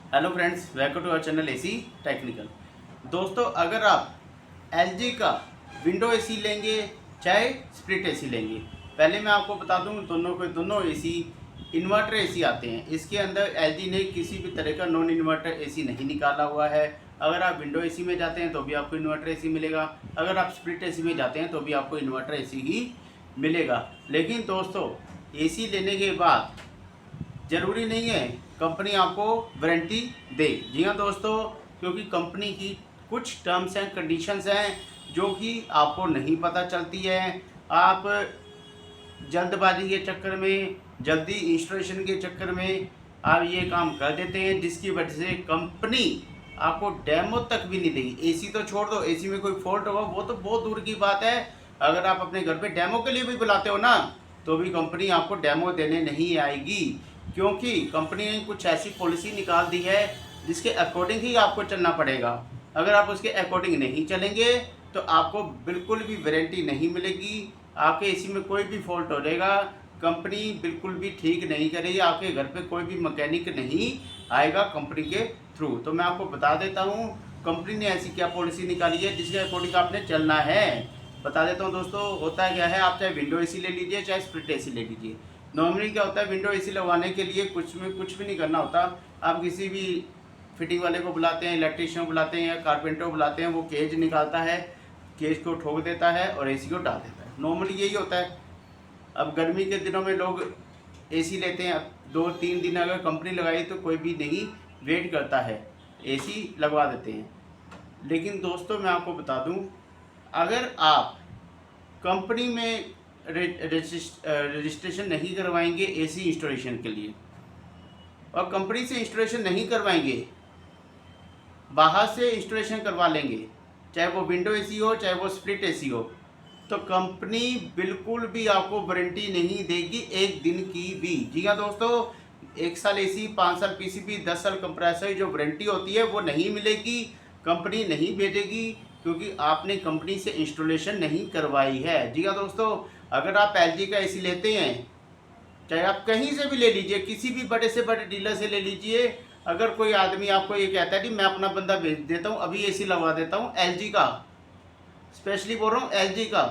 Hello friends, welcome to our channel AC technical. दोस्तों, अगर आप एलजी का विंडो एसी लेंगे चाहे स्प्लिट एसी लेंगे, पहले मैं आपको बता दूं दोनों एसी इन्वर्टर एसी आते हैं। इसके अंदर एलजी ने किसी भी तरह का नॉन इन्वर्टर एसी नहीं निकाला हुआ है। अगर आप विंडो एसी में जाते हैं तो भी आपको इन्वर्टर एसी मिलेगा, अगर आप स्प्लिट एसी में जाते हैं तो भी आपको इन्वर्टर एसी ही मिलेगा। लेकिन दोस्तों, एसी लेने के बाद ज़रूरी नहीं है कंपनी आपको वारंटी दे। जी हाँ दोस्तों, क्योंकि कंपनी की कुछ टर्म्स एंड कंडीशंस हैं जो कि आपको नहीं पता चलती है। आप जल्दबाजी के चक्कर में, जल्दी इंस्टॉलेशन के चक्कर में आप ये काम कर देते हैं, जिसकी वजह से कंपनी आपको डेमो तक भी नहीं देगी। एसी तो छोड़ दो, एसी में कोई फॉल्ट होगा वो तो बहुत दूर की बात है। अगर आप अपने घर पे डेमो के लिए भी बुलाते हो ना, तो भी कंपनी आपको डेमो देने नहीं आएगी, क्योंकि कंपनी ने कुछ ऐसी पॉलिसी निकाल दी है जिसके अकॉर्डिंग ही आपको चलना पड़ेगा। अगर आप उसके अकॉर्डिंग नहीं चलेंगे तो आपको बिल्कुल भी वारंटी नहीं मिलेगी। आपके एसी में कोई भी फॉल्ट हो जाएगा, कंपनी बिल्कुल भी ठीक नहीं करेगी, आपके घर पे कोई भी मैकेनिक नहीं आएगा कंपनी के थ्रू। तो मैं आपको बता देता हूँ कंपनी ने ऐसी क्या पॉलिसी निकाली है जिसके अकॉर्डिंग आपने चलना है। बता देता हूँ दोस्तों, होता क्या है, आप चाहे विंडो एसी ले लीजिए चाहे स्प्लिट एसी ले लीजिए। नॉर्मली क्या होता है, विंडो एसी लगवाने के लिए कुछ भी नहीं करना होता। आप किसी भी फिटिंग वाले को बुलाते हैं, इलेक्ट्रीशियन को बुलाते हैं या कारपेंटर को बुलाते हैं, वो केज निकालता है, केज को ठोक देता है और एसी को डाल देता है। नॉर्मली यही होता है। अब गर्मी के दिनों में लोग एसी लेते हैं, अब 2-3 दिन अगर कंपनी लगाई तो कोई भी नहीं वेट करता है, एसी लगवा देते हैं। लेकिन दोस्तों, मैं आपको बता दूं, अगर आप कंपनी में रजिस्ट्रेशन नहीं करवाएंगे एसी इंस्टॉलेशन के लिए और कंपनी से इंस्टॉलेशन नहीं करवाएंगे, बाहर से इंस्टॉलेशन करवा लेंगे, चाहे वो विंडो एसी हो चाहे वो स्प्लिट एसी हो, तो कंपनी बिल्कुल भी आपको वारंटी नहीं देगी एक दिन की भी। जी हाँ दोस्तों, 1 साल एसी, 5 साल पीसीबी, 10 साल कंप्रेसर, जो वारंटी होती है वो नहीं मिलेगी, कंपनी नहीं भेजेगी, क्योंकि आपने कंपनी से इंस्टॉलेशन नहीं करवाई है। जी हाँ दोस्तों, अगर आप एलजी का एसी लेते हैं, चाहे आप कहीं से भी ले लीजिए, किसी भी बड़े से बड़े डीलर से ले लीजिए, अगर कोई आदमी आपको ये कहता है कि मैं अपना बंदा भेज देता हूँ, अभी एसी लगवा देता हूँ एलजी का, स्पेशली बोल रहा हूँ एलजी का,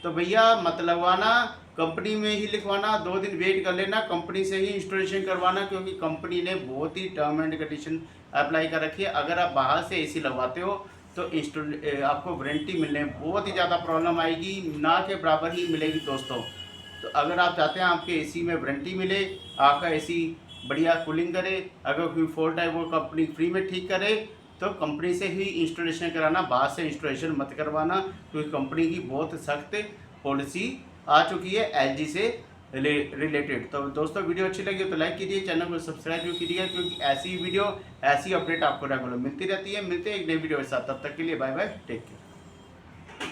तो भैया मत लगवाना, कंपनी में ही लिखवाना, 2 दिन वेट कर लेना, कंपनी से ही इंस्टॉलेशन करवाना, क्योंकि कंपनी ने बहुत ही टर्म एंड कंडीशन अप्लाई कर रखी है। अगर आप बाहर से एसी लगवाते हो तो आपको वारंटी मिलने में बहुत ही ज़्यादा प्रॉब्लम आएगी, ना के बराबर ही मिलेगी दोस्तों। तो अगर आप चाहते हैं आपके एसी में वारंटी मिले, आपका एसी बढ़िया कूलिंग करे, अगर कोई फॉल्ट है वो कंपनी फ्री में ठीक करे, तो कंपनी से ही इंस्टॉलेशन कराना, बाहर से इंस्टॉलेशन मत करवाना, क्योंकि कंपनी की बहुत सख्त पॉलिसी आ चुकी है एलजी से रिलेटेड। तो दोस्तों, वीडियो अच्छी लगी तो लाइक कीजिए, चैनल को सब्सक्राइब भी कीजिएगा, क्योंकि ऐसी वीडियो, ऐसी अपडेट आपको रेगुलर मिलती रहती है। मिलते हैं एक नई वीडियो के साथ, तब तक के लिए बाय बाय, टेक केयर।